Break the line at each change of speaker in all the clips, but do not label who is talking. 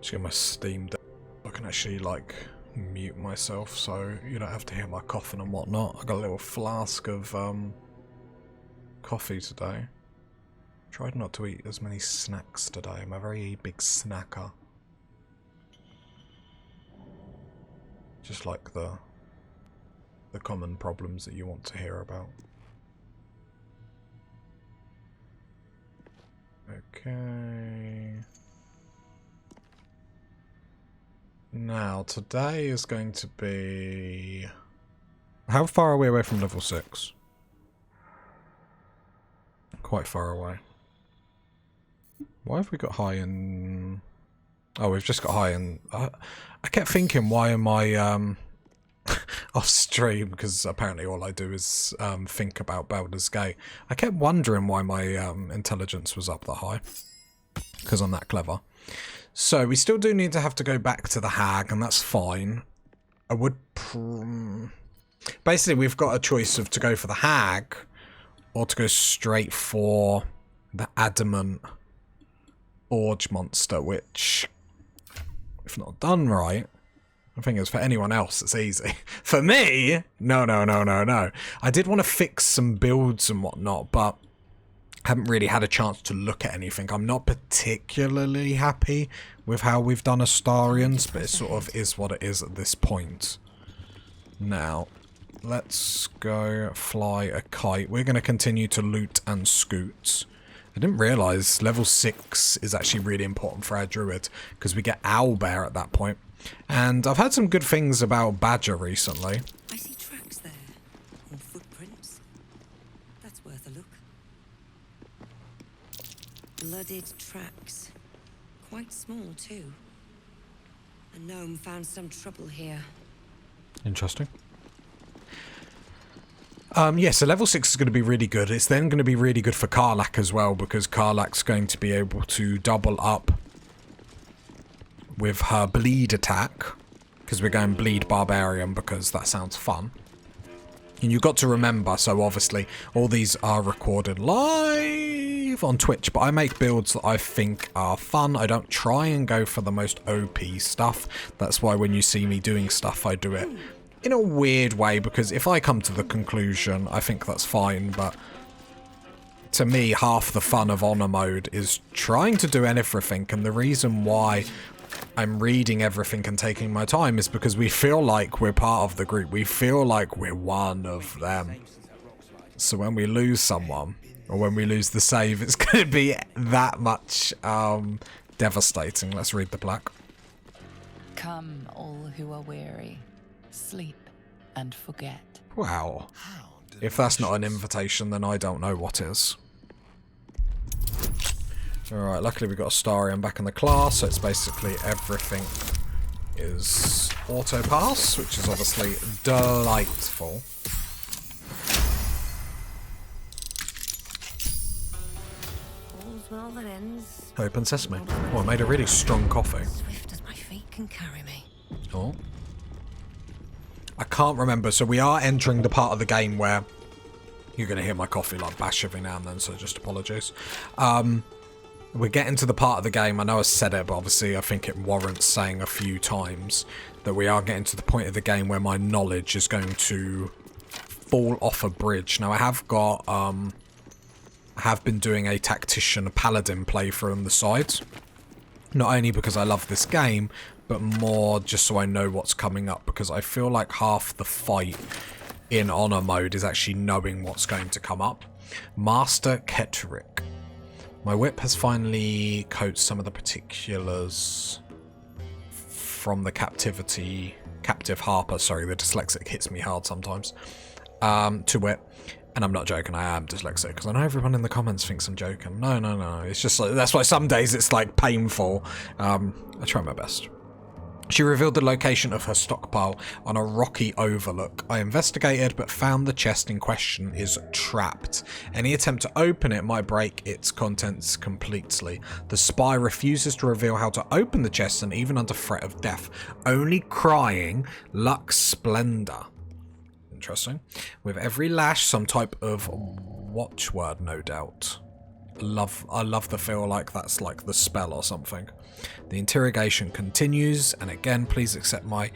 Just get my Steam deck. I can actually like mute myself so you don't have to hear my coughing and whatnot. I got a little flask of coffee today. Tried not to eat as many snacks today. I'm a very big snacker. Just like the common problems that you want to hear about. Okay. Now, today is going to be... How far are we away from level 6? Quite far away. Why have we got high in... Oh, we've just got high in... I kept thinking, why am I off stream? Because apparently all I do is think about Baldur's Gate. I kept wondering why my intelligence was up that high. Because I'm that clever. So, we still do need to have to go back to the hag, and that's fine. I would... Basically, we've got a choice of to go for the hag, or to go straight for the adamant Forge monster, which, if not done right, I think it's for anyone else, it's easy. For me, no. I did want to fix some builds and whatnot, but haven't really had a chance to look at anything. I'm not particularly happy with how we've done Astarians, but it sort of is what it is at this point. Now, let's go fly a kite. We're going to continue to loot and scoot. I didn't realise level 6 is actually really important for our druid, because we get owlbear at that point. And I've heard some good things about badger recently.
I see tracks there, or footprints. That's worth a look. Blooded tracks. Quite small, too. A gnome found some trouble here.
Interesting. Yeah, so level 6 is going to be really good. It's then going to be really good for Karlach as well, because Karlach's going to be able to double up with her bleed attack, because we're going bleed barbarian, because that sounds fun. And you've got to remember, so obviously all these are recorded live on Twitch, but I make builds that I think are fun. I don't try and go for the most OP stuff. That's why when you see me doing stuff, I do it in a weird way, because if I come to the conclusion, I think that's fine, but to me, half the fun of honor mode is trying to do everything, and the reason why I'm reading everything and taking my time is because we feel like we're part of the group. We feel like we're one of them. So when we lose someone, or when we lose the save, it's going to be that much devastating. Let's read the plaque.
Come, all who are weary, sleep and forget.
Wow. If that's not an invitation, then I don't know what is. Alright, luckily we got Astarian back in the class, so it's basically everything is auto pass, which is obviously delightful.
All's well that ends.
Open sesame. Oh, I made a really strong coffee.
Swift as my feet can carry me.
Oh. I can't remember, so we are entering the part of the game where you're going to hear my coffee like bash every now and then, so just apologies. We're getting to the part of the game, I know I said it, but obviously I think it warrants saying a few times that we are getting to the point of the game where my knowledge is going to fall off a bridge. Now I have got, I have been doing a tactician, a paladin playthrough on the side. Not only because I love this game, but more just so I know what's coming up, because I feel like half the fight in honor mode is actually knowing what's going to come up. Master Ketrick. My whip has finally coated some of the particulars from the captive harper, sorry, the dyslexic hits me hard sometimes, to it. And I'm not joking, I am dyslexic, because I know everyone in the comments thinks I'm joking. No, it's just like, that's why some days it's like painful. I try my best. She revealed the location of her stockpile on a rocky overlook. I investigated but found the chest in question is trapped. Any attempt to open it might break its contents completely. The spy refuses to reveal how to open the chest, and even under threat of death, only crying Lux Splendor. Interesting. With every lash, some type of watchword, no doubt. I love the feel like that's like the spell or something. The interrogation continues, and again, please accept my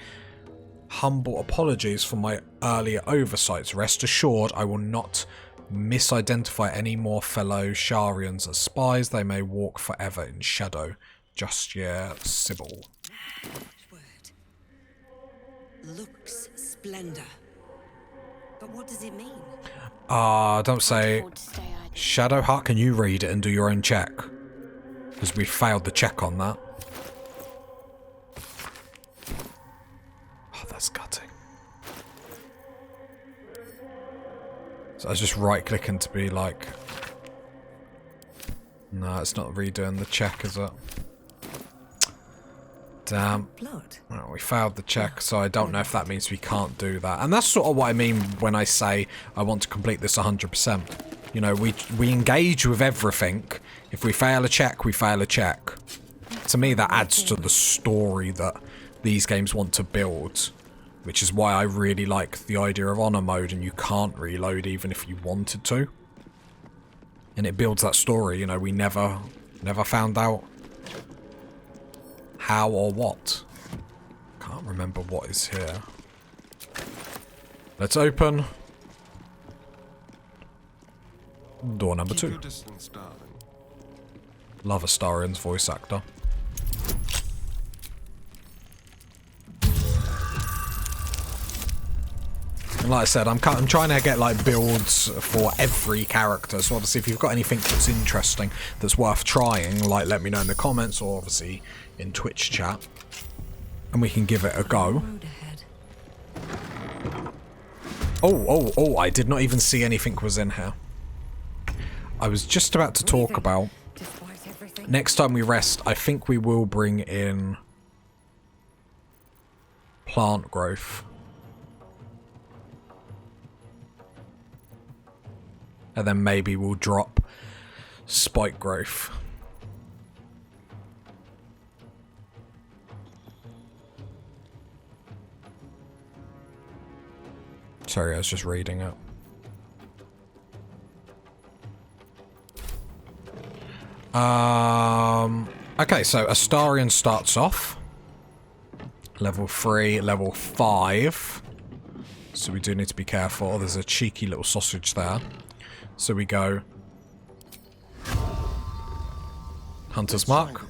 humble apologies for my earlier oversights. Rest assured, I will not misidentify any more fellow Sharians as spies. They may walk forever in shadow. Just your Sybil.
Word. Lux splendor. But what does it mean?
Don't say Shadowheart, can you read it and do your own check? Because we failed the check on that. Oh, that's gutting. So I was just right clicking to be like, no, it's not redoing the check, is it? Damn.
Blood.
Well, we failed the check, so I don't know if that means we can't do that. And that's sort of what I mean when I say I want to complete this 100%. You know, we engage with everything. If we fail a check, we fail a check. To me, that adds to the story that these games want to build. Which is why I really like the idea of honor mode, and you can't reload even if you wanted to. And it builds that story, you know, we never found out how or what. Can't remember what is here. Let's open door number 2. Love Astarian's voice actor. And like I said, I'm trying to get like builds for every character. So obviously, if you've got anything that's interesting, that's worth trying, like let me know in the comments or obviously in Twitch chat, and we can give it a go. Oh! I did not even see anything was in here. I was just about to talk about next time we rest. I think we will bring in plant growth. And then maybe we'll drop spike growth. Sorry, I was just reading it. Okay, so Astarian starts off. Level 3, level 5. So we do need to be careful. There's a cheeky little sausage there. So we go Hunter's Mark.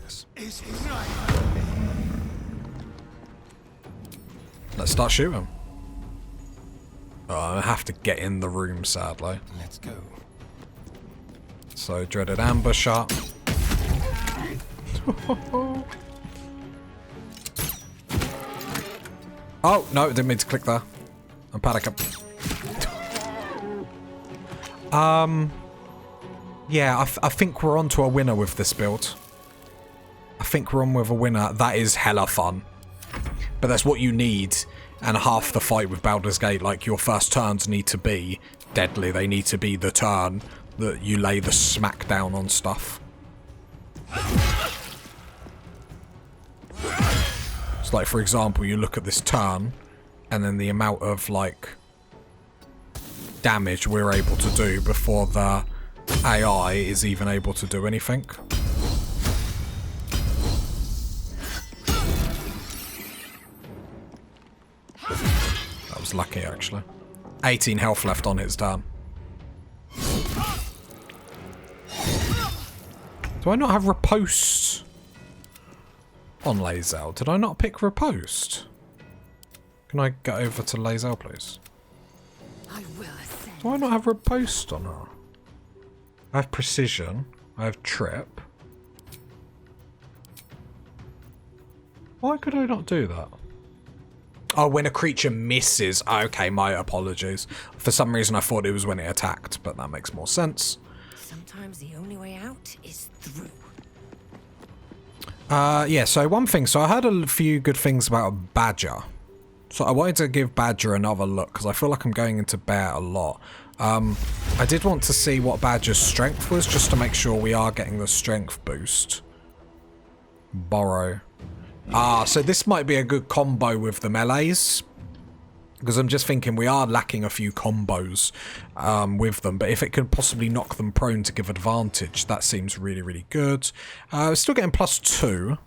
Let's start shooting. I have to get in the room, sadly.
Let's go.
So dreaded ambush up. Oh no, didn't mean to click there. I'm panicking. Yeah, I think we're on to a winner with this build. I think we're on with a winner. That is hella fun. But that's what you need. And half the fight with Baldur's Gate, like, your first turns need to be deadly. They need to be the turn that you lay the smack down on stuff. It's like, for example, you look at this turn, and then the amount of, like, damage we're able to do before the AI is even able to do anything. That was lucky, actually. 18 health left on his turn. Do I not have riposte on Lae'zel? Did I not pick riposte? Can I get over to Lae'zel, please? Do I not have riposte on her? I have precision. I have trip. Why could I not do that? Oh, when a creature misses. Okay, my apologies. For some reason I thought it was when it attacked, but that makes more sense.
Sometimes the only way out is through.
Yeah, so one thing. So I heard a few good things about Badger. So I wanted to give Badger another look, because I feel like I'm going into Bear a lot. I did want to see what Badger's strength was, just to make sure we are getting the strength boost. Borrow. Ah, so this might be a good combo with the melees. Because I'm just thinking we are lacking a few combos with them, but if it could possibly knock them prone to give advantage, that seems really, really good. We're still getting +2.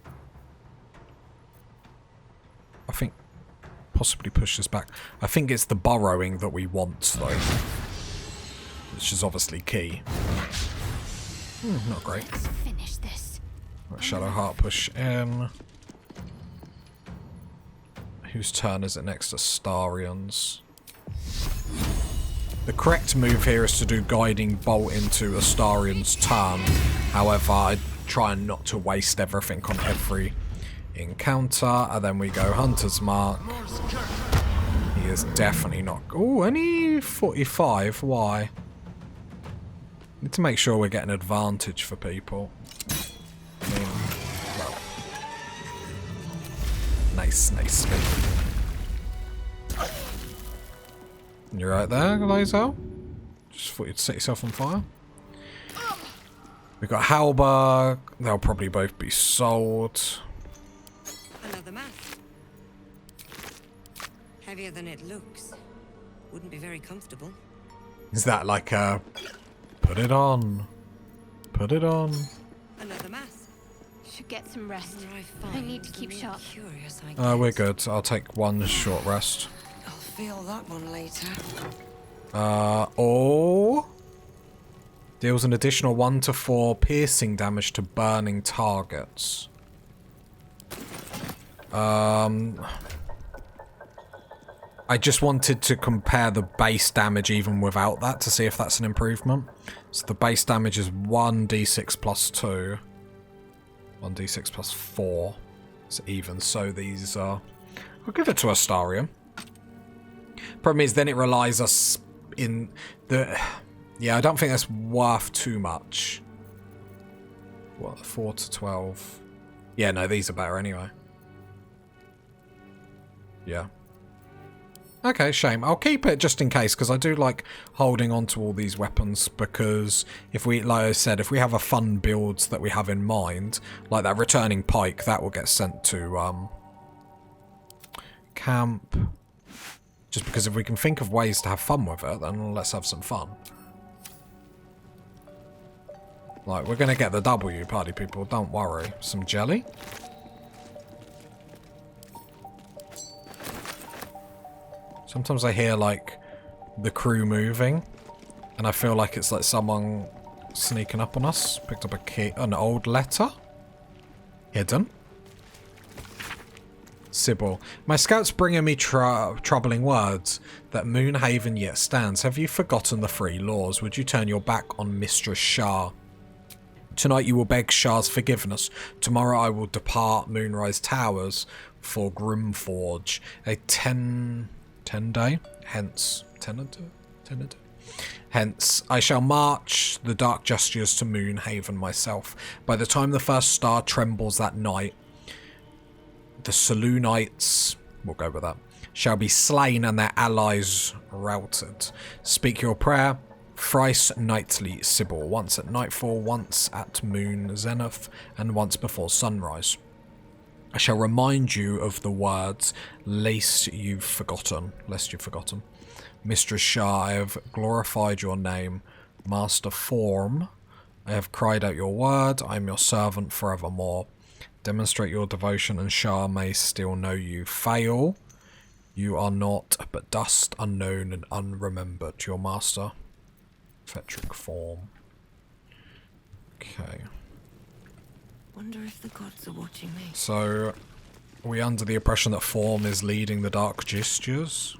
I think possibly push this back. I think it's the burrowing that we want, though, which is obviously key. Not great.
Let's finish this.
Right, Shadow Heart push in. Whose turn is it next? Astarion's. The correct move here is to do Guiding Bolt into Astarion's turn. However, I try not to waste everything on every encounter. And then we go Hunter's Mark. He is definitely not... Oh, only 45. Why? Need to make sure we're getting advantage for people. I mean, well... Nice. You right there, Lazo? Just thought you'd set yourself on fire. We've got Halberg. They'll probably both be sold.
Another mass. Heavier than it looks. Wouldn't be very comfortable.
Is that like a... Put it on. Put it on.
Another mass.
Should get some rest.
I
I need to keep sharp.
Curious, I guess.
We're good. I'll take one short rest.
I'll feel that one later.
Or... Deals an additional 1 to 4 piercing damage to burning targets. I just wanted to compare the base damage even without that to see if that's an improvement. So the base damage is 1d6 plus 2. 1d6 plus 4. It's even, so these are... I'll give it to Astarion. Problem is, then it relies us in the... Yeah, I don't think that's worth too much. What, 4 to 12? Yeah, no, these are better anyway. Yeah. Okay, shame. I'll keep it just in case, because I do like holding on to all these weapons, because if we, like I said, if we have a fun builds that we have in mind, like that returning pike, that will get sent to camp. Just because if we can think of ways to have fun with it, then let's have some fun. Like, we're going to get the W, party people, don't worry. Some jelly? Sometimes I hear, like, the crew moving, and I feel like it's like someone sneaking up on us. Picked up a key, an old letter. Hidden. Sybil. My scouts bringing me troubling words. That Moonhaven yet stands. Have you forgotten the 3 laws? Would you turn your back on Mistress Shah? Tonight you will beg Shah's forgiveness. Tomorrow I will depart Moonrise Towers for Grimforge. A 10-day? Hence, Hence, I shall march the dark gestures to Moonhaven myself. By the time the first star trembles that night, the Saloonites, we'll go with that, shall be slain and their allies routed. Speak your prayer, thrice nightly, Sybil, once at nightfall, once at moon zenith, and once before sunrise. I shall remind you of the words, lest you've forgotten. Mistress Shah, I have glorified your name. Master Form, I have cried out your word. I am your servant forevermore. Demonstrate your devotion, and Shah may still know you. Fail. You are not, but dust, unknown and unremembered. Your master. Fetric Form. Okay.
Wonder if the gods are watching me.
So, are we under the impression that Form is leading the dark gestures?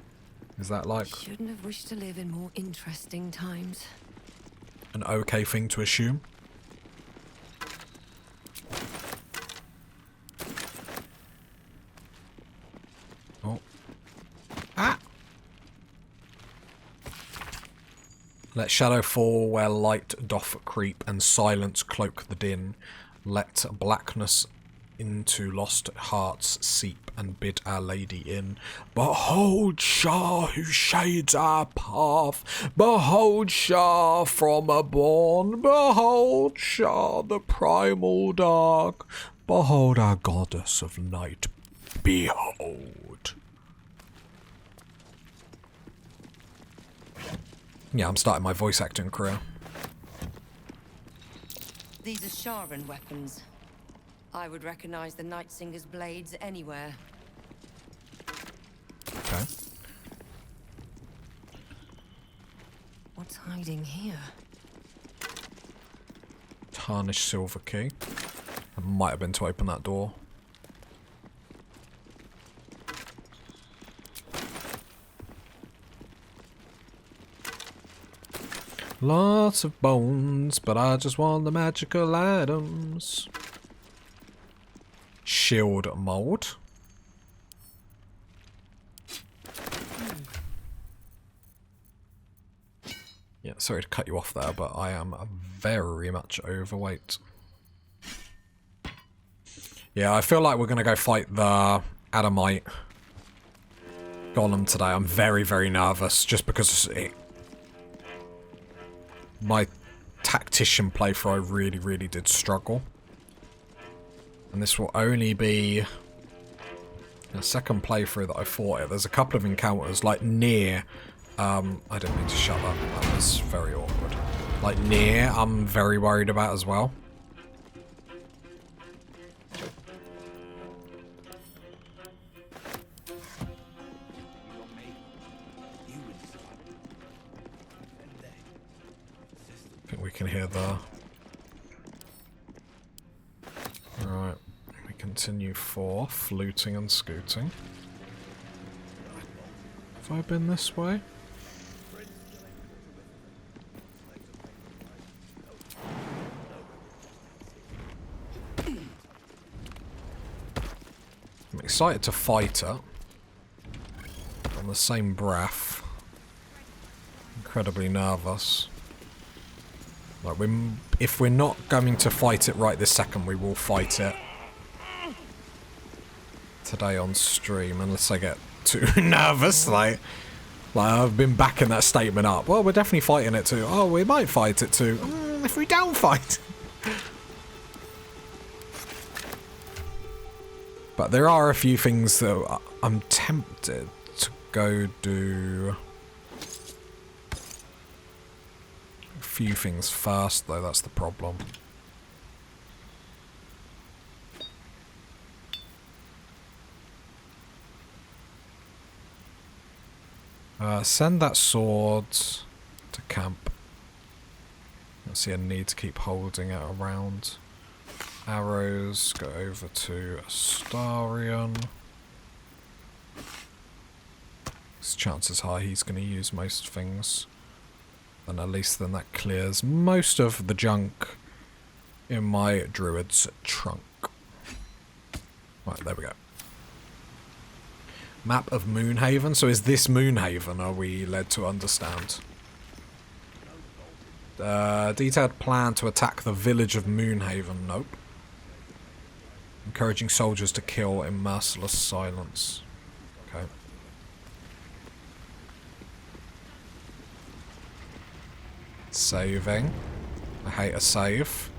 Is that like...
Shouldn't have wished to live in more interesting times.
An okay thing to assume? Oh. Ah! Let shadow fall where light doth creep, and silence cloak the din. Let blackness into lost hearts seep, and bid our lady in. Behold Shah who shades our path. Behold Shah from a bourne. Behold Shah the primal dark. Behold our goddess of night. Behold. Yeah, I'm starting my voice acting career.
These are Sharan weapons. I would recognize the Night Singer's blades anywhere.
Okay.
What's hiding here?
Tarnished silver key. It might have been to open that door. Lots of bones, but I just want the magical items. Shield mold. Yeah, sorry to cut you off there, but I am very much overweight. Yeah, I feel like we're going to go fight the Adamite golem today. I'm very, very nervous just because my tactician playthrough, I really, really did struggle. And this will only be the second playthrough that I fought it. There's a couple of encounters, like near... I didn't mean to shut up. That was very awkward. Like near, I'm very worried about as well. I think we can hear the... Alright, we continue forth, looting and scooting. Have I been this way? I'm excited to fight it. On the same breath. Incredibly nervous. Like if we're not going to fight it right this second, we will fight it today on stream, unless I get too nervous. Like I've been backing that statement up. Well, we're definitely fighting it too. Oh, we might fight it too. If we don't fight. But there are a few things that I'm tempted to go do. A few things first, though, that's the problem. Send that sword to camp. I see a need to keep holding it around. Arrows, go over to Astarion. Chances high he's going to use most things. And at least then that clears most of the junk in my Druid's trunk. Right, there we go. Map of Moonhaven. So is this Moonhaven, are we led to understand? Detailed plan to attack the village of Moonhaven. Nope. Encouraging soldiers to kill in merciless silence. Okay. Saving. I hate a save.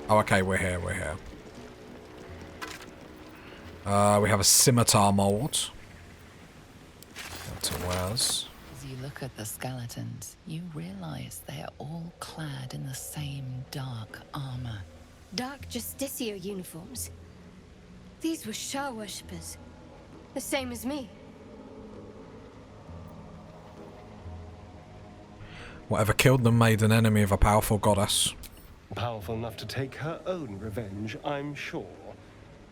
Oh, okay, we're here, we're here. We have a scimitar mold. Go to Wes.
As you look at the skeletons, you realize they are all clad in the same dark armor.
Dark Justicia uniforms. These were Shah worshippers. The same as me.
Whatever killed them made an enemy of a powerful goddess.
Powerful enough to take her own revenge, I'm sure.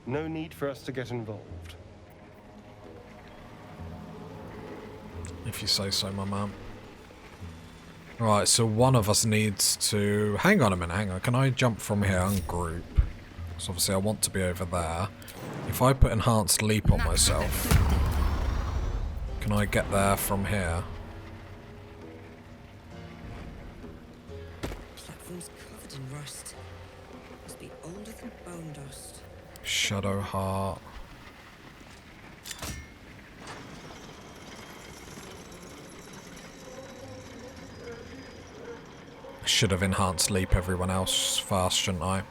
No need for us to get involved.
If you say so, my man. Right, so one of us needs to... Hang on a minute, hang on. Can I jump from here and group? So obviously I want to be over there. If I put enhanced leap on myself, can I get there from here?
Platform's covered in rust. Must be older than bone dust.
Shadow Heart. Should have enhanced leap everyone else fast, shouldn't I?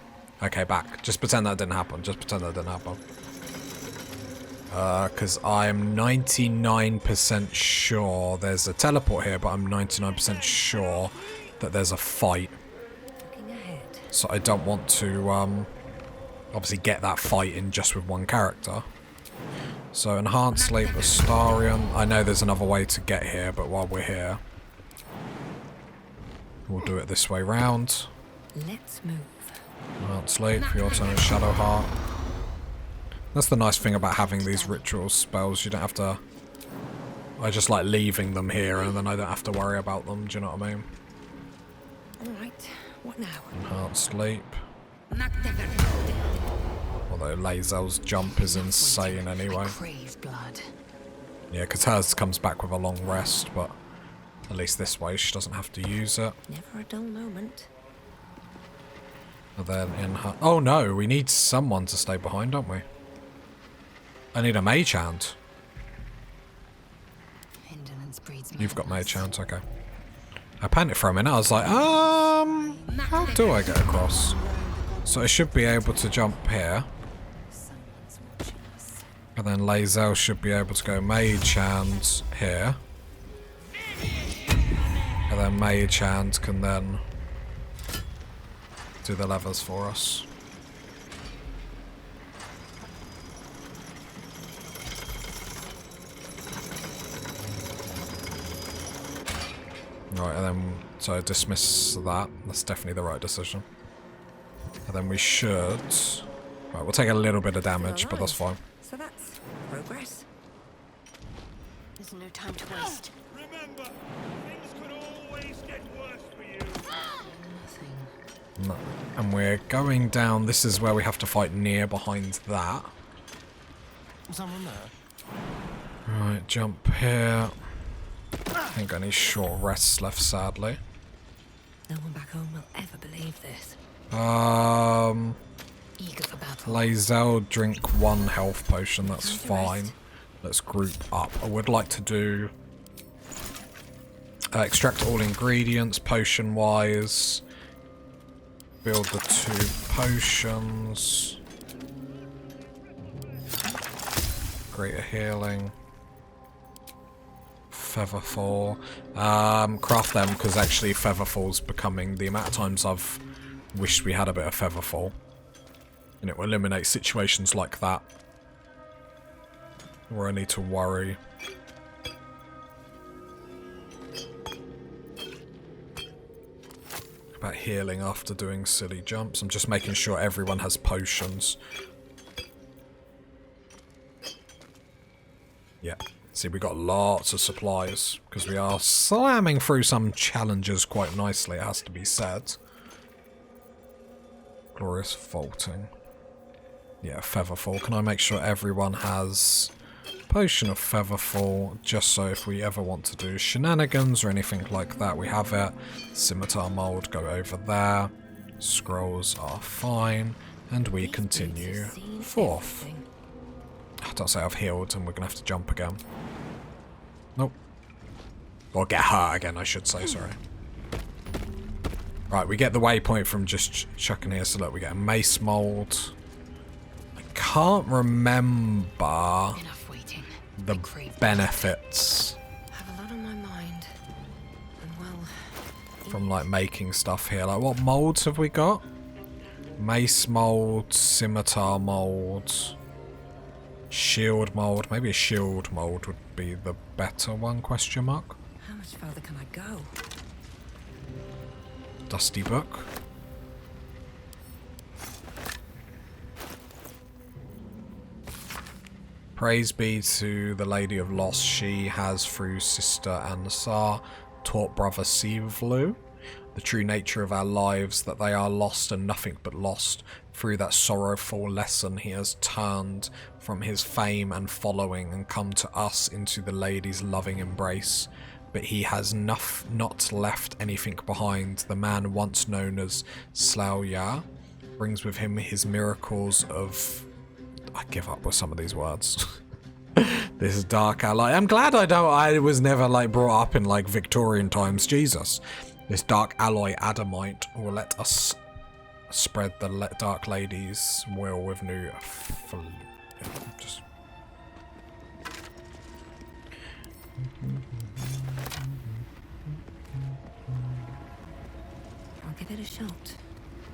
Okay, back. Just pretend that didn't happen. Just pretend that didn't happen. Because I'm 99% sure there's a teleport here, but I'm 99% sure that there's a fight.
Looking ahead.
So I don't want to, obviously get that fight in just with one character. So enhanced sleep, Astarion. I know there's another way to get here, but while we're here, we'll do it this way round.
Let's move.
Enhanced sleep, your turn is Shadowheart. That's the nice thing about having these ritual spells. You don't have to... I just like leaving them here and then I don't have to worry about them. Do you know what I mean?
Alright, what now?
Enhanced sleep. Although Lae'zel's jump is insane anyway.
Crave blood.
Yeah, because hers comes back with a long rest, but at least this way she doesn't have to use it.
Never a dull moment.
And then in her... Oh no, we need someone to stay behind, don't we? I need a mage hand.
Indolence breeds
You've got mage
madness.
hands, okay. I panicked for a minute, I was like, how do I get across? So I should be able to jump here.
Someone's watching us.
And then Lae'zel should be able to go mage hand here. And then mage hand can then do the levers for us. Right, and then, so dismiss that. That's definitely the right decision. And then we should... Right, we'll take a little bit of damage, but that's fine.
So that's progress.
There's no time to waste.
Remember, things could always get worse for you.
Nothing.
No. And we're going down... This is where we have to fight near behind that.
Someone there?
Right, jump here. I ain't got any short rests left, sadly.
No one back home will ever believe this.
Eager for battle.
Lae'zel, drink 1 health potion, that's fine. Let's group up. I would like to do... extract all ingredients, potion-wise. Build the 2 potions. Greater healing. Featherfall. Craft them, because actually Featherfall's becoming... The amount of times I've wished we had a bit of Featherfall. And it will eliminate situations like that. Where I need to worry. About healing after doing silly jumps. I'm just making sure everyone has potions. Yeah. See, we got lots of supplies, because we are slamming through some challenges quite nicely, it has to be said. Glorious vaulting. Yeah, Featherfall. Can I make sure everyone has potion of Featherfall, just so if we ever want to do shenanigans or anything like that, we have it. Scimitar mold, go over there. Scrolls are fine, and we continue forth. Don't say I've healed and we're gonna have to jump again. Nope. Or get hurt again, I should say, sorry. Right, we get the waypoint from just chucking here, so look, we get a mace mold. I can't remember
Enough waiting.
the benefits
I have a lot on my mind. And well,
from like making stuff here. Like, what molds have we got? Mace mold, scimitar mold. Shield mold. Maybe a shield mold would be the better one, question mark.
how much further can I go?
Dusty book. Praise be to the Lady of Loss. She has, through Sister Ansar, taught Brother Sivlu the true nature of our lives, that they are lost and nothing but lost. Through that sorrowful lesson he has turned from his fame and following and come to us into the Lady's loving embrace. But he has not left anything behind. The man once known as Slaoya brings with him his miracles of... I give up with some of these words. This dark ally. I'm glad I was never like brought up in like Victorian times. Jesus. This dark alloy adamite will let us spread the Dark Lady's will with new... Just
I'll give it a shot.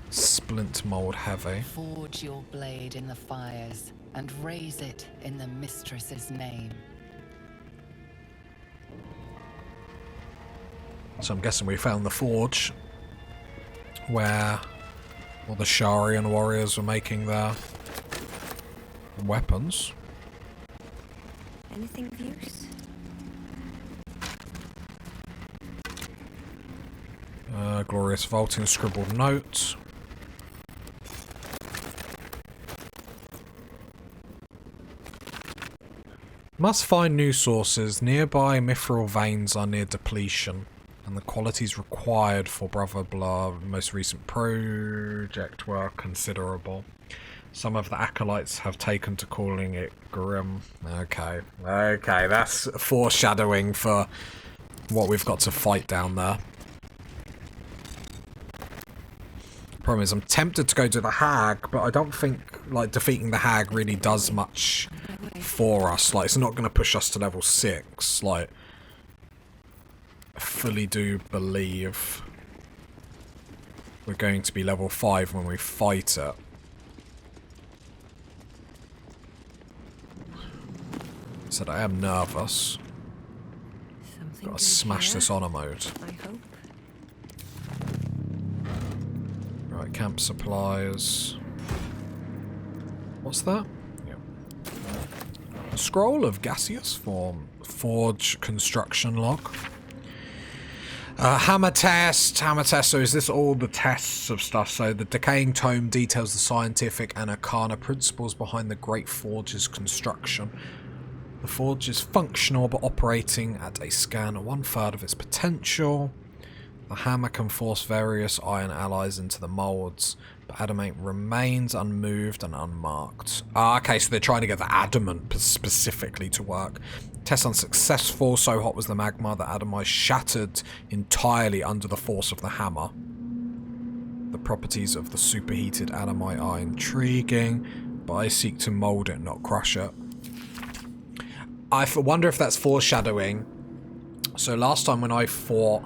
Splint mold heavy.
Forge your blade in the fires and raise it in the mistress's name.
So I'm guessing we found the forge where all the Sharian warriors were making their weapons.
Anything of use?
Glorious vaulting scribbled note. Must find new sources. Nearby mithril veins are near depletion, and the qualities required for Brother Blah most recent project were considerable. Some of the acolytes have taken to calling it grim. Okay, that's foreshadowing for what we've got to fight down there. Problem is, I'm tempted to go to the hag, but I don't think like defeating the hag really does much for us. Like, it's not going to push us to level 6. Like, I fully do believe we're going to be level 5 when we fight it. Said I am nervous.
Something
Gotta
good
smash
here,
this honor mode.
I hope.
Right, camp supplies. What's that? Yep. A scroll of gaseous form. Forge construction log. Hammer test. So is this all the tests of stuff? So the decaying tome details the scientific and arcana principles behind the Great Forge's construction. The forge is functional but operating at a scan of 1/3 of its potential. The hammer can force various iron alloys into the molds, but adamant remains unmoved and unmarked. Okay, so they're trying to get the adamant specifically to work. Test unsuccessful, so hot was the magma that adamite shattered entirely under the force of the hammer. The properties of the superheated adamite are intriguing, but I seek to mold it, not crush it. I wonder if that's foreshadowing. So last time when I fought...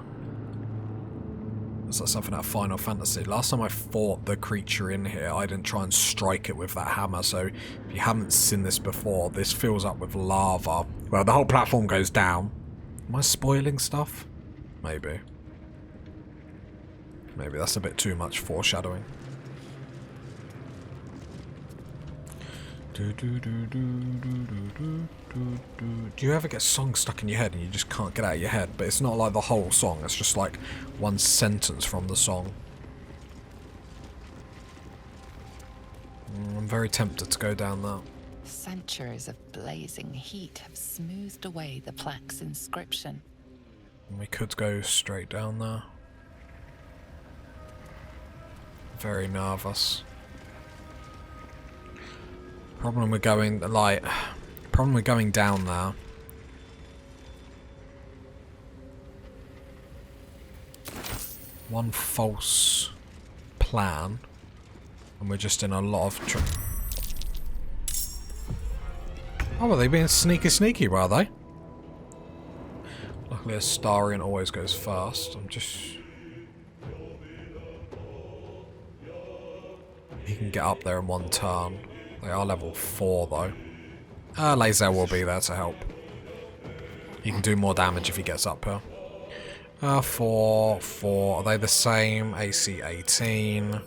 Is that something out of Final Fantasy? Last time I fought the creature in here, I didn't try and strike it with that hammer, so if you haven't seen this before, this fills up with lava. Well, the whole platform goes down. Am I spoiling stuff? Maybe. Maybe that's a bit too much foreshadowing. Do you ever get songs stuck in your head and you just can't get out of your head? But it's not like the whole song, it's just like one sentence from the song. I'm very tempted to go down that.
Centuries of blazing heat have smoothed away the plaque's inscription.
We could go straight down there. Very nervous. Problem with going down there. One false plan, and we're just in a lot of trouble. Oh, were they being sneaky, were they? Luckily, Astarion always goes first. He can get up there in one turn. They are level 4 though. Laser will be there to help. He can do more damage if he gets up here. 4. Are they the same? AC 18.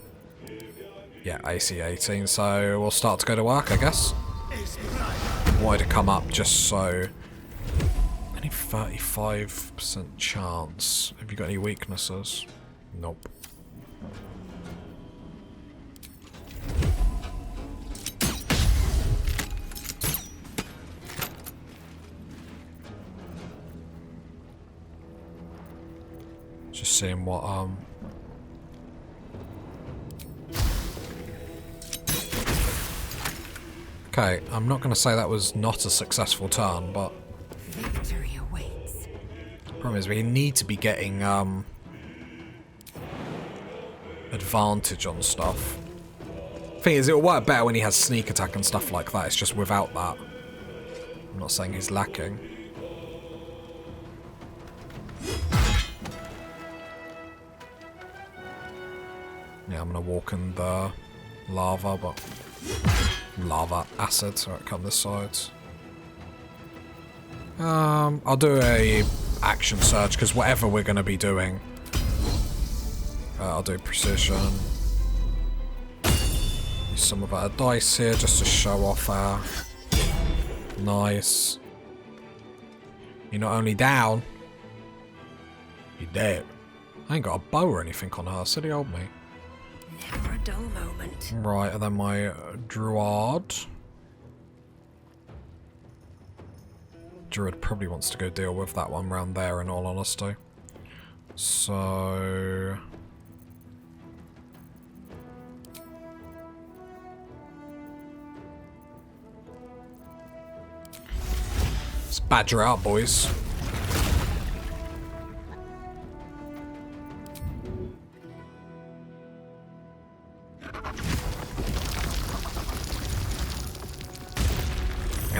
Yeah, AC 18. So we'll start to go to work, I guess. Wanted to come up just so. Only 35% chance. Have you got any weaknesses? Nope. Just seeing what Okay, I'm not going to say that was not a successful turn, but
Victory awaits.
problem is we need to be getting advantage on stuff. Thing is, it'll work better when he has sneak attack and stuff like that. It's just without that. I'm not saying he's lacking. Yeah, I'm gonna walk in the lava, but lava acid, so it come this side. I'll do a action search because whatever we're gonna be doing, I'll do precision. Use some of our dice here just to show off our nice. You're not only down, you're dead. I ain't got a bow or anything on her, silly old me.
Never a dull moment.
Right, and then my Druid. Druid probably wants to go deal with that one round there, in all honesty. So... let's badger out, boys.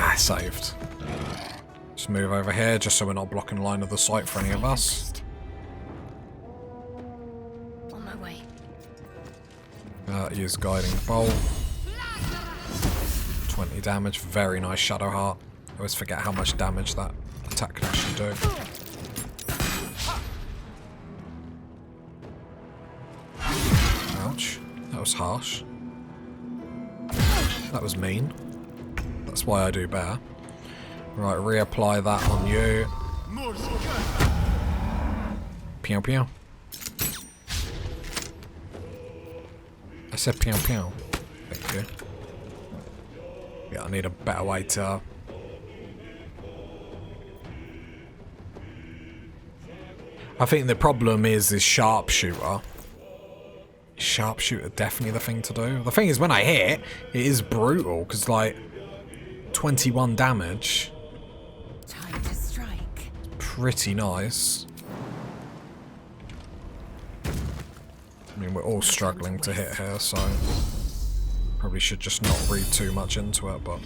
Ah, saved. Just move over here, just so we're not blocking line of the sight for any of us.
On my way.
Use guiding bolt. 20 damage, very nice Shadow Heart. I always forget how much damage that attack can actually do. Ouch. That was harsh. That was mean. That's why I do better. Right, reapply that on you. Pew pew. I said pew pew. Thank you. Yeah, I need a better way to... I think the problem is this sharpshooter. Sharpshooter definitely the thing to do. The thing is, when I hit, it is brutal, because like 21 damage.
Time to strike.
Pretty nice. I mean, we're all struggling to hit here, so probably should just not read too much into it, but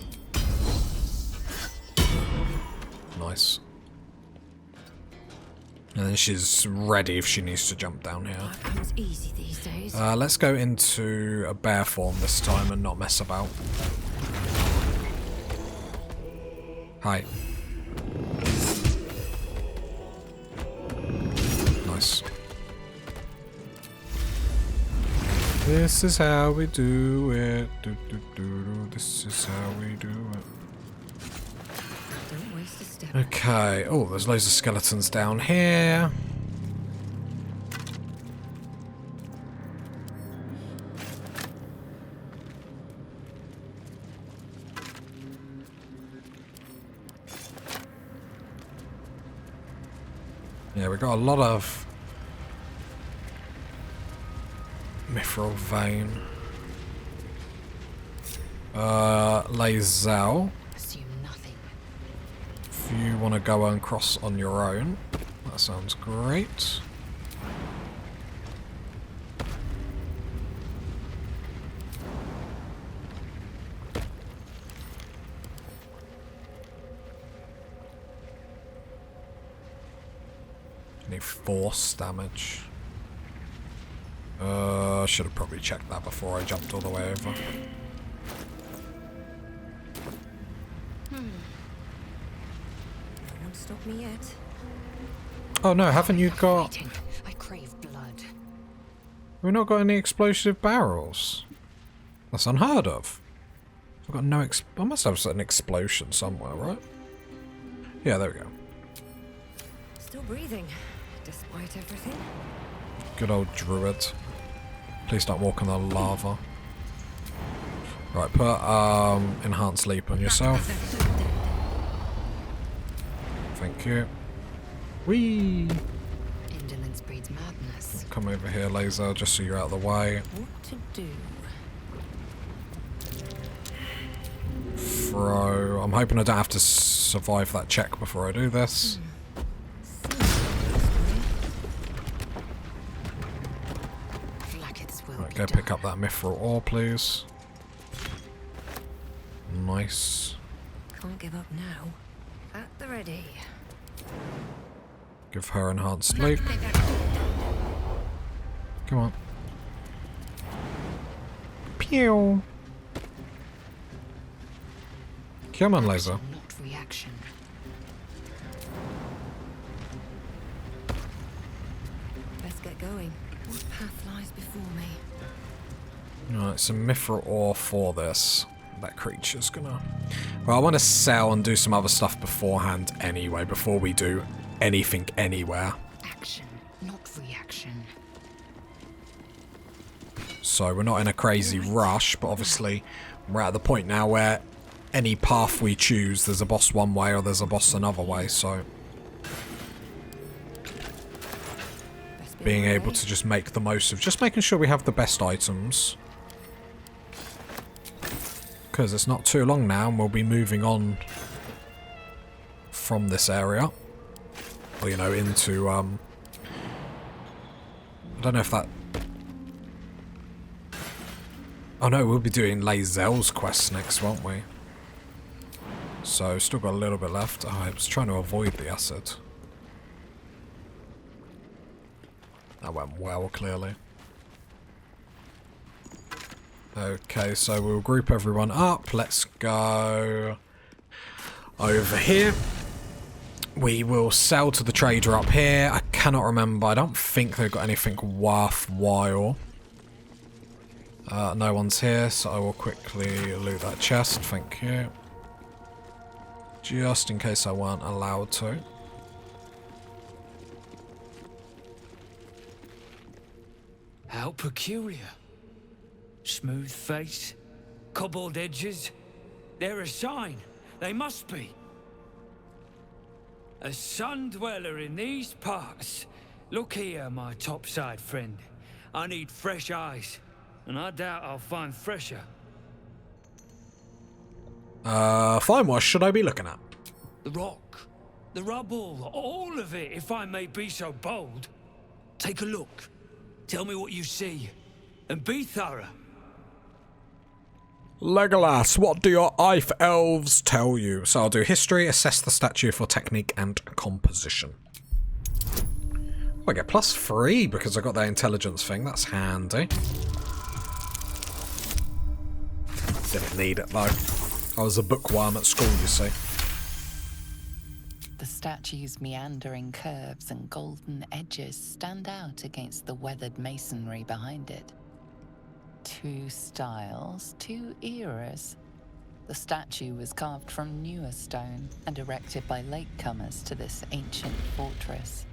nice. And then she's ready if she needs to jump down here.
Life comes easy these days.
Let's go into a bear form this time and not mess about. Hi. Nice. This is how we do it. This is how we do it.
Don't waste a step.
Okay. Oh, there's loads of skeletons down here. Yeah, we got a lot of mithril vein. Lazel.
Assume nothing.
If you want to go and cross on your own, that sounds great. Need force damage. Should have probably checked that before I jumped all the way over.
No one stopped me yet.
Oh no, haven't you got...
Fighting. I crave blood.
We've not got any explosive barrels. That's unheard of. I've got no I must have an explosion somewhere, right? Yeah, there we go.
Still breathing, despite everything.
Good old Druid. Please don't walk in the lava. Right, put enhanced leap on yourself. Thank you. Whee!
Indolence breeds madness.
Come over here, laser, just so you're out of the way.
What to do?
Throw. I'm hoping I don't have to survive that check before I do this. Right, go pick up that mithril ore, please. Nice.
Can't give up now. At the ready.
Give her enhanced sleep. Come on. Pew. Come on, laser.
Not reaction.
Let's get going. What path lies before me?
Alright, some mithril ore for this. That creature's gonna... Well, I want to sell and do some other stuff beforehand anyway, before we do anything anywhere.
Action, not reaction.
So we're not in a crazy rush, but obviously we're at the point now where any path we choose, there's a boss one way or there's a boss another way, so... Being able to just make the most of just making sure we have the best items. Because it's not too long now and we'll be moving on from this area. Or, you know, into, I don't know if that... Oh no, we'll be doing Lae'zel's quest next, won't we? So, still got a little bit left. Oh, I was trying to avoid the acid. That went well, clearly. Okay, so we'll group everyone up. Let's go over here. We will sell to the trader up here. I cannot remember. I don't think they've got anything worthwhile. No one's here, so I will quickly loot that chest. Thank you. Just in case I weren't allowed to.
How peculiar. Smooth face, cobbled edges. They're a sign. They must be. A sun dweller in these parts. Look here, my topside friend. I need fresh eyes, and I doubt I'll find fresher.
Fine, what should I be looking at?
The rock, the rubble, all of it, if I may be so bold. Take a look. Tell me what you see, and be thorough.
Legolas, what do your Ife elves tell you? So I'll do history, assess the statue for technique and composition. Oh, I get +3 because I got that intelligence thing. That's handy. Didn't need it though. I was a bookworm at school, you see.
The statue's meandering curves and golden edges stand out against the weathered masonry behind it. Two styles, two eras. The statue was carved from newer stone and erected by latecomers to this ancient fortress.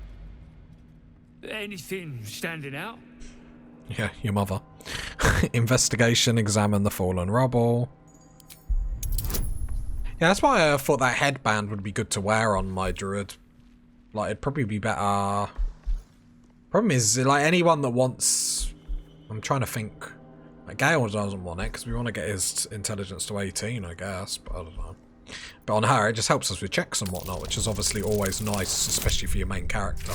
Anything standing out?
Yeah, your mother. Investigation, examine the fallen rubble. Yeah, that's why I thought that headband would be good to wear on my druid. Like, it'd probably be better. Problem is, like, anyone that wants... I'm trying to think... Like, Gale doesn't want it, because we want to get his intelligence to 18, I guess, but I don't know. But on her, it just helps us with checks and whatnot, which is obviously always nice, especially for your main character.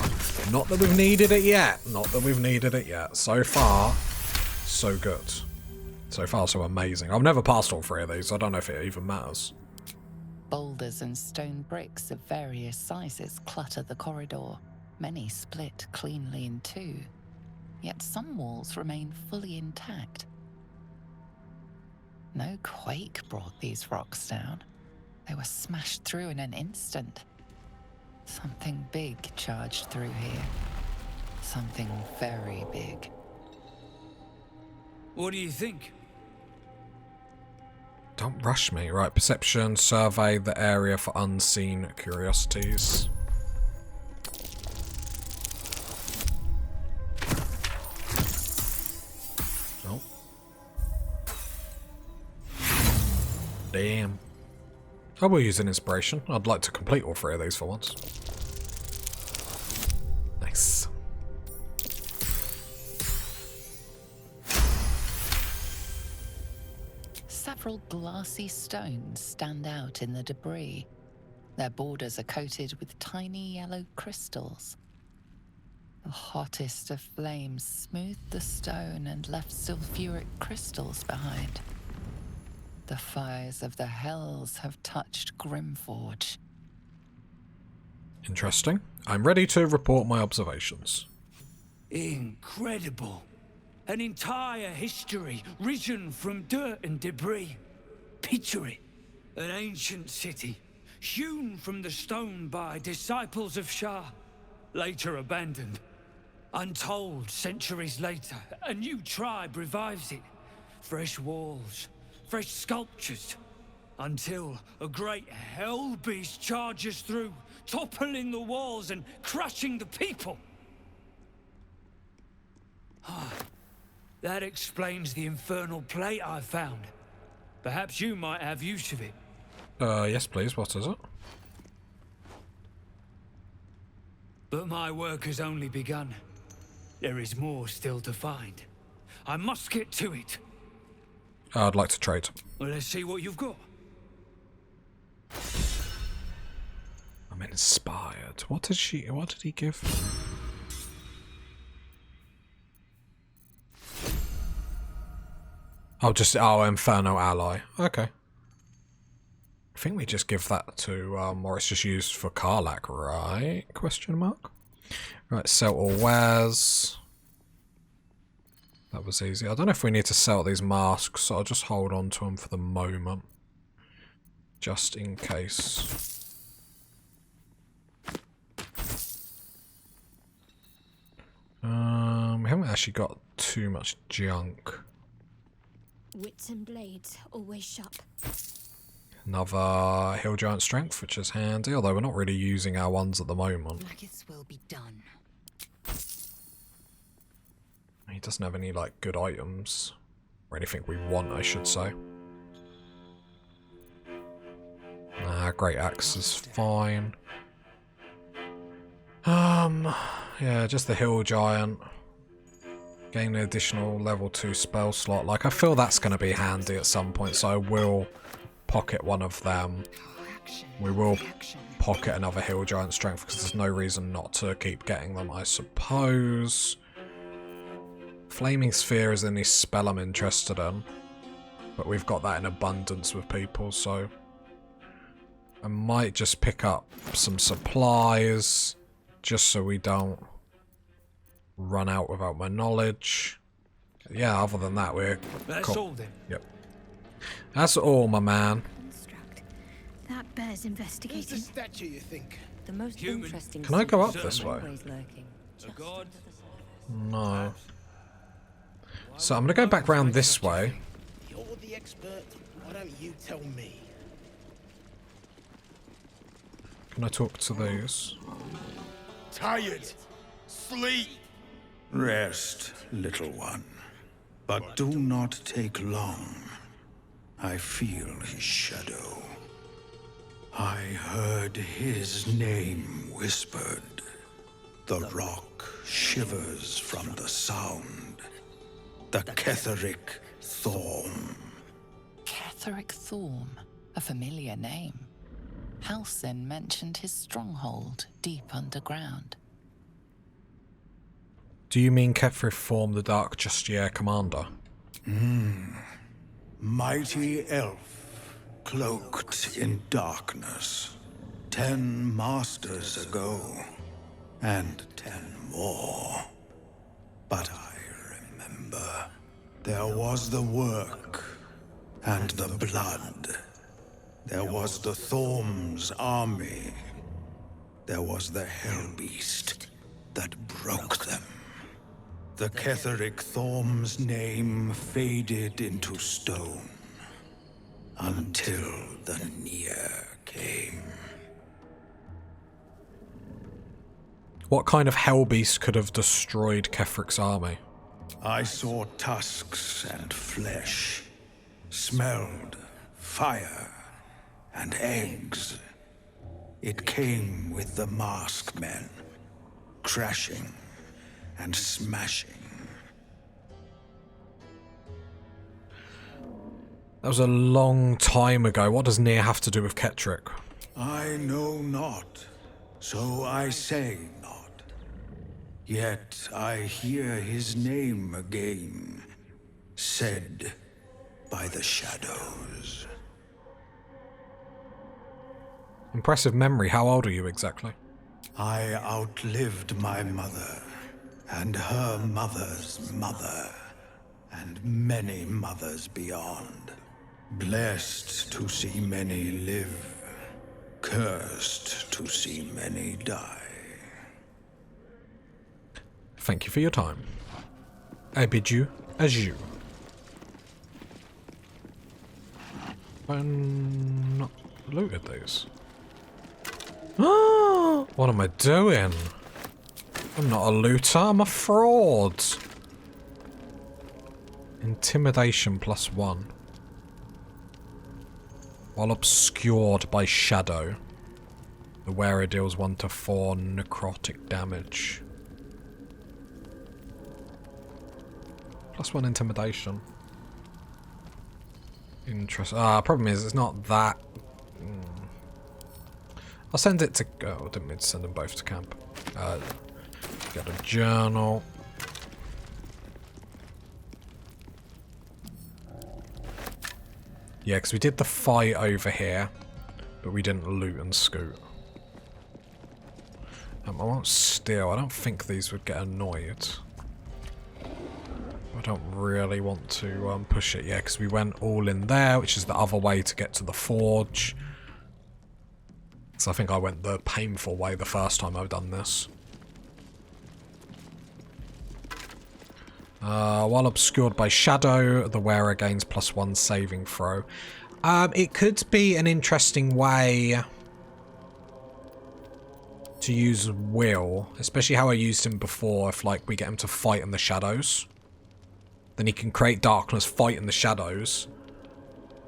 Not that we've needed it yet. Not that we've needed it yet. So far, so good. So far, so amazing. I've never passed all 3 of these, so I don't know if it even matters.
Boulders and stone bricks of various sizes clutter the corridor, many split cleanly in two. Yet some walls remain fully intact. No quake brought these rocks down. They were smashed through in an instant. Something big charged through here. Something very big.
What do you think?
Don't rush me. Right, perception, survey the area for unseen curiosities. Oh. Damn. I will use an inspiration. I'd like to complete all 3 of these for once. Nice.
Several glassy stones stand out in the debris. Their borders are coated with tiny yellow crystals. The hottest of flames smoothed the stone and left sulfuric crystals behind. The fires of the hells have touched Grimforge.
Interesting. I'm ready to report my observations.
Incredible. An entire history risen from dirt and debris. Picture it. An ancient city, hewn from the stone by disciples of Shah, later abandoned. Untold centuries later, a new tribe revives it. Fresh walls, fresh sculptures, until a great hell beast charges through, toppling the walls and crushing the people. That explains the infernal plate I found. Perhaps you might have use of it.
Yes please, what is it?
But my work has only begun. There is more still to find. I must get to it.
I'd like to trade.
Well, let's see what you've got.
I'm inspired. What did he give? Oh, Inferno Ally. Okay. I think we just give that to, or it's just used for Karlach, right? Question mark. Right, sell all wares. That was easy. I don't know if we need to sell these masks, so I'll just hold on to them for the moment. Just in case. We haven't actually got too much junk.
Wits and blades, always sharp.
Another Hill Giant Strength, which is handy, although we're not really using our ones at the moment.
Maggots will be done.
He doesn't have any, like, good items. Or anything we want, I should say. Great Axe is fine. Yeah, just the Hill Giant. Gain an additional level 2 spell slot. Like, I feel that's going to be handy at some point, so I will pocket one of them. We will pocket another Hill Giant Strength, because there's no reason not to keep getting them, I suppose. Flaming Sphere is the only spell I'm interested in. But we've got that in abundance with people, so... I might just pick up some supplies, just so we don't run out without my knowledge. Yeah, other than that, we're
That's
cool.
all then.
Yep. That's all, my man.
Construct. That bears
Who's
investigating.
the statue, you think?
The most
Human.
interesting.
Can I go up
secret
this way?
always lurking.
A god?
No. So I'm going to go back round this way.
You're the expert. Why don't you tell me?
Can I talk to these?
Tired. Sleep.
Rest, little one. But do not take long. I feel his shadow. I heard his name whispered. The rock shivers from the sound. The Ketheric Thorm.
Ketheric Thorm, a familiar name. Halsin mentioned his stronghold deep underground.
Do you mean Ketheric Form the Dark Justier Commander?
Mighty elf, cloaked in darkness. 10 masters ago, and 10 more. But I remember, there was the work, and the blood. There was the Thorm's army. There was the Hell Beast that broke them. The Ketheric Thorm's name faded into stone until the Near came.
What kind of hell beast could have destroyed Ketheric's army?
I saw tusks and flesh, smelled fire and eggs. It came with the masked men, crashing and smashing.
That was a long time ago. What does Nier have to do with Ketheric?
I know not, so I say not. Yet I hear his name again, said by the shadows.
Impressive memory. How old are you exactly?
I outlived my mother, and her mother's mother, and many mothers beyond. Blessed to see many live, cursed to see many die.
Thank you for your time. I bid you adieu. I'm not looted these. What am I doing? I'm not a looter, I'm a fraud. Intimidation +1. While obscured by shadow, the wearer deals 1 to 4 necrotic damage. +1 intimidation. Interesting. Problem is, it's not that. I'll send it to. Oh, I didn't mean to send them both to camp. Get a journal. Yeah, because we did the fight over here, but we didn't loot and scoot. I won't steal. I don't think these would get annoyed. I don't really want to push it yet, because we went all in there, which is the other way to get to the forge. So I think I went the painful way the first time I've done this. While obscured by shadow, the wearer gains +1 saving throw. It could be an interesting way to use Will, especially how I used him before. If like we get him to fight in the shadows, then he can create darkness, fight in the shadows.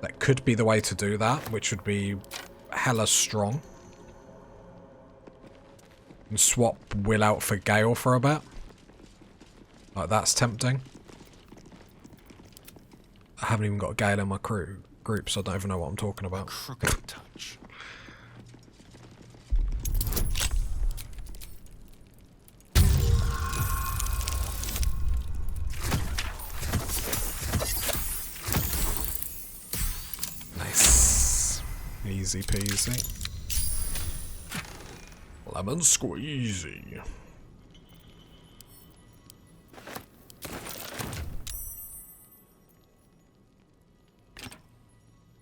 That could be the way to do that, which would be hella strong. And swap Will out for Gale for a bit. Like, that's tempting. I haven't even got Gale in my group, so I don't even know what I'm talking about.
Crooked touch.
Nice. Easy peasy. Lemon squeezy.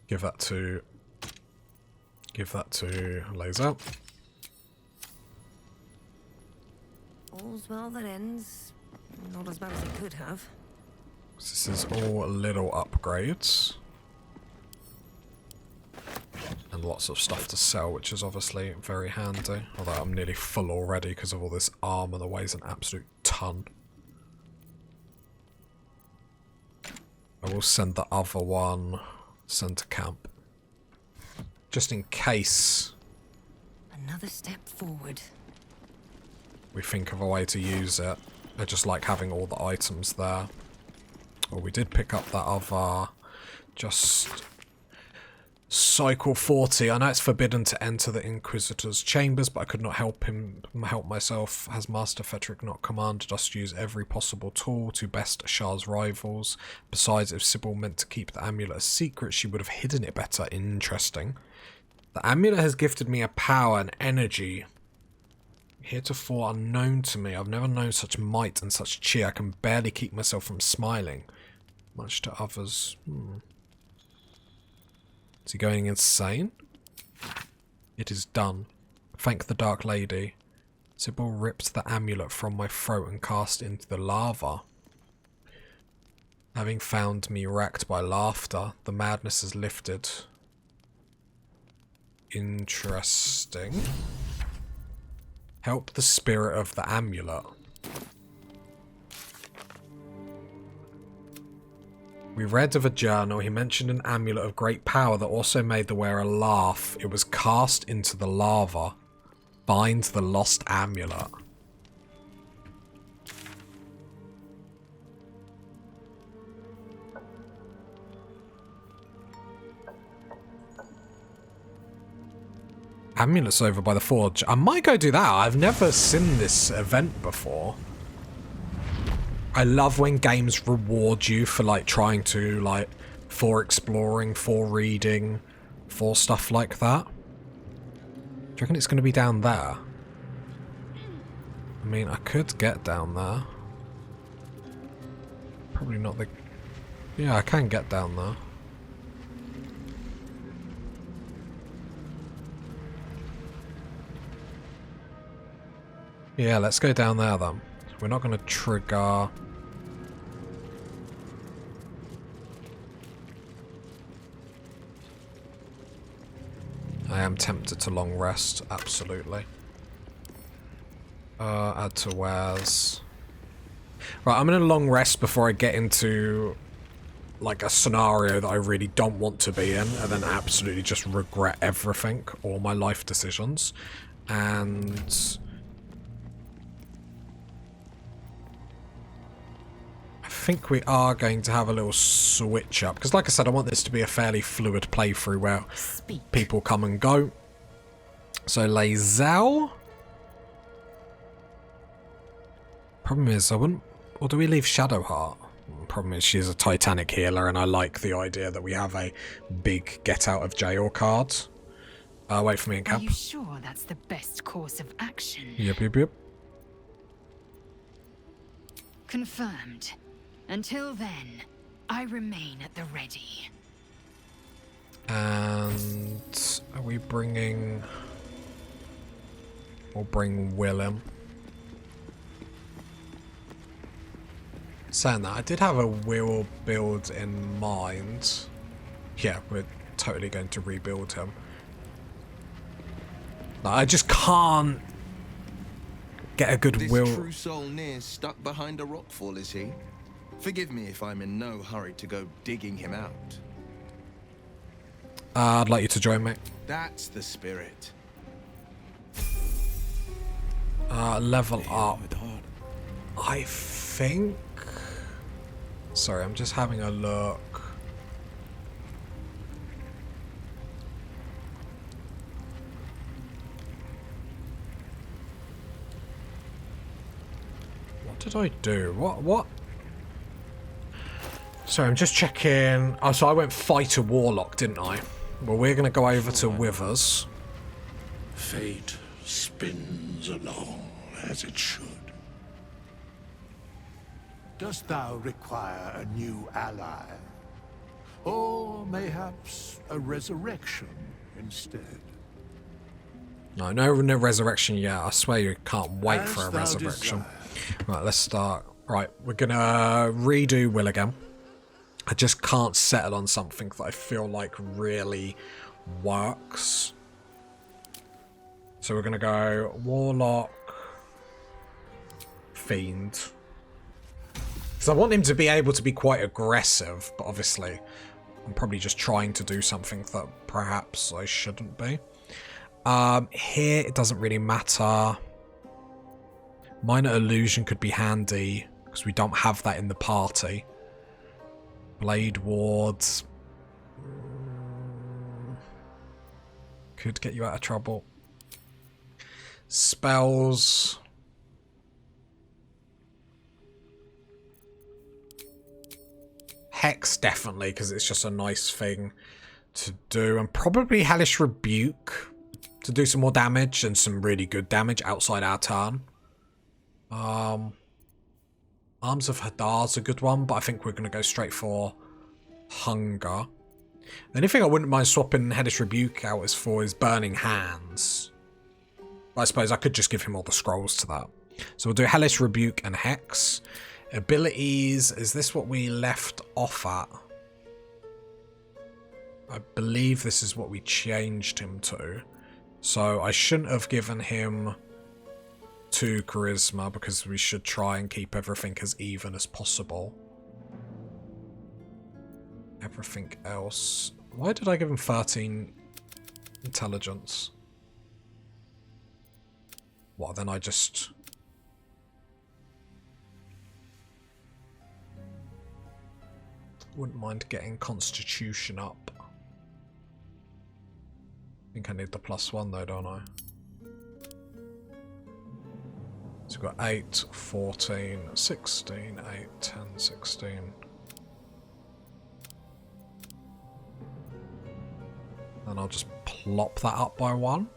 Give that to Laser.
All's well that ends. Not as bad as it could have.
This is all little upgrades. And lots of stuff to sell, which is obviously very handy. Although I'm nearly full already because of all this armor that weighs an absolute ton. I will send the other one, send to camp. Just in case
Another step forward.
we think of a way to use it. I just like having all the items there. Well, we did pick up that other just cycle 40. I know it's forbidden to enter the Inquisitor's chambers, but I could not help myself. Has Master Fetrick not commanded us to use every possible tool to best Shah's rivals? Besides, if Sybil meant to keep the amulet a secret, she would have hidden it better. Interesting. The amulet has gifted me a power and energy heretofore unknown to me. I've never known such might and such cheer. I can barely keep myself from smiling, much to others. Is he going insane? It is done. Thank the Dark Lady. Sybil ripped the amulet from my throat and cast it into the lava. Having found me racked by laughter, the madness has lifted. Interesting. Help the spirit of the amulet. We read of a journal. He mentioned an amulet of great power that also made the wearer laugh. It was cast into the lava. Find the lost amulet. Amulet's over by the forge. I might go do that. I've never seen this event before. I love when games reward you for like trying to like for exploring, for reading, for stuff like that. Do you reckon it's going to be down there? I mean, I could get down there. Probably not the Yeah, I can get down there. Yeah, let's go down there then. We're not going to trigger... I am tempted to long rest, absolutely. Add to wares. Right, I'm in a long rest before I get into like a scenario that I really don't want to be in, and then absolutely just regret everything, all my life decisions. And I think we are going to have a little switch up, because like I said, I want this to be a fairly fluid playthrough where people come and go. So Lae'zel. Problem is, I wouldn't... Or do we leave Shadowheart? Problem is, she's a Titanic healer, and I like the idea that we have a big get out of jail card. Wait for me in camp.
Are you sure that's the best course of action?
Yep.
Confirmed. Until then, I remain at the ready.
And are we bringing... We'll bring Willem. Saying that, I did have a wheel build in mind. Yeah, we're totally going to rebuild him. No, I just can't get a good wheel.
This true soul near stuck behind a rockfall, is he? Forgive me if I'm in no hurry to go digging him out.
I'd like you to join me.
That's the spirit.
Level up. I think... Sorry, I'm just having a look. What did I do? What? Sorry, I'm just checking. Oh, so I went fighter warlock, didn't I? Well, we're going to go over to Withers.
Fate spins along as it should.
Dost thou require a new ally? Or mayhaps a resurrection instead?
No resurrection yet. I swear you can't wait for a resurrection. Right, let's start. Right, we're gonna redo Will again. I just can't settle on something that I feel like really works. So we're gonna go Warlock, Fiend. Because I want him to be able to be quite aggressive, but obviously I'm probably just trying to do something that perhaps I shouldn't be. Here it doesn't really matter. Minor Illusion could be handy because we don't have that in the party. Blade Wards could get you out of trouble. Spells. Hex definitely, because it's just a nice thing to do. And probably Hellish Rebuke to do some more damage and some really good damage outside our turn. Arms of Hadar's a good one, but I think we're going to go straight for Hunger. The only thing I wouldn't mind swapping Hellish Rebuke out is for his Burning Hands. But I suppose I could just give him all the scrolls to that. So we'll do Hellish Rebuke and Hex. Abilities, is this what we left off at? I believe this is what we changed him to. So I shouldn't have given him 2 charisma because we should try and keep everything as even as possible. Everything else. Why did I give him 13 intelligence? What, then I just... Wouldn't mind getting Constitution up. I think I need the +1 though, don't I? So we've got 8, 14, 16, 8, 10, 16. And I'll just plop that up by 1.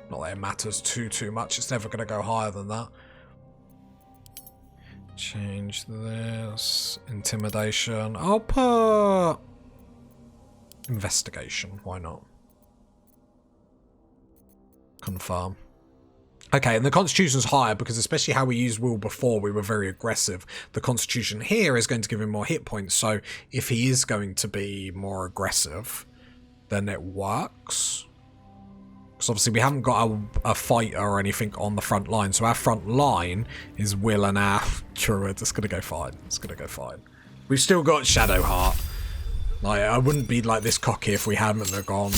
Not that it matters too much. It's never going to go higher than that. Change this. Intimidation. I'll put investigation. Why not? Confirm. Okay, and the constitution's higher because especially how we used will before, we were very aggressive. The constitution here is going to give him more hit points, so if he is going to be more aggressive, then it works. Because obviously we haven't got a fighter or anything on the front line, so our front line is Will and our Druid. It's going to go fine. It's going to go fine. We've still got Shadowheart. Like, I wouldn't be like this cocky if we hadn't have gone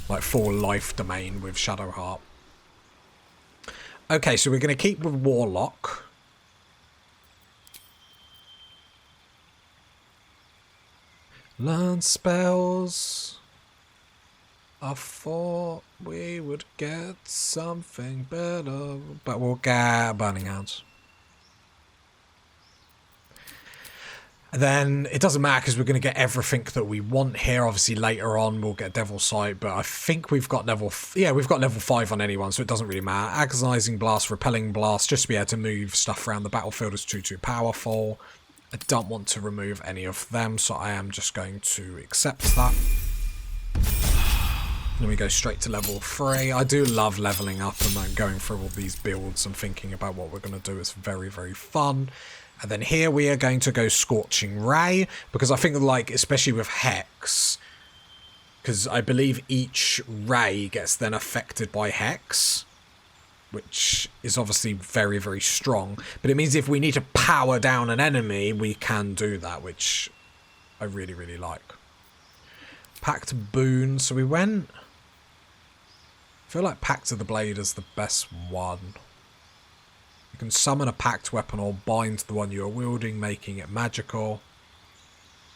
like full life domain with Shadowheart. Okay, so we're going to keep with Warlock. Learn spells. I thought we would get something better, but we'll get Burning Hands. And then it doesn't matter because we're going to get everything that we want here. Obviously later on we'll get Devil's Sight, but I think we've got level 5 on anyone, so it doesn't really matter. Agonizing Blast, Repelling Blast, just to be able to move stuff around the battlefield is too powerful. I don't want to remove any of them, so I am just going to accept that. Then we go straight to level 3. I do love leveling up and like going through all these builds and thinking about what we're going to do. It's very, very fun. And then here we are going to go Scorching Ray, because I think, like, especially with Hex, because I believe each ray gets then affected by Hex, which is obviously very, very strong. But it means if we need to power down an enemy, we can do that, which I really, really like. Pact Boon. So we went... I feel like Pact of the Blade is the best one. You can summon a packed weapon or bind the one you are wielding, making it magical.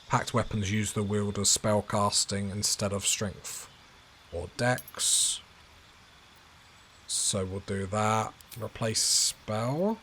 Packed weapons use the wielder's spellcasting instead of strength or dex. So we'll do that. Replace spell.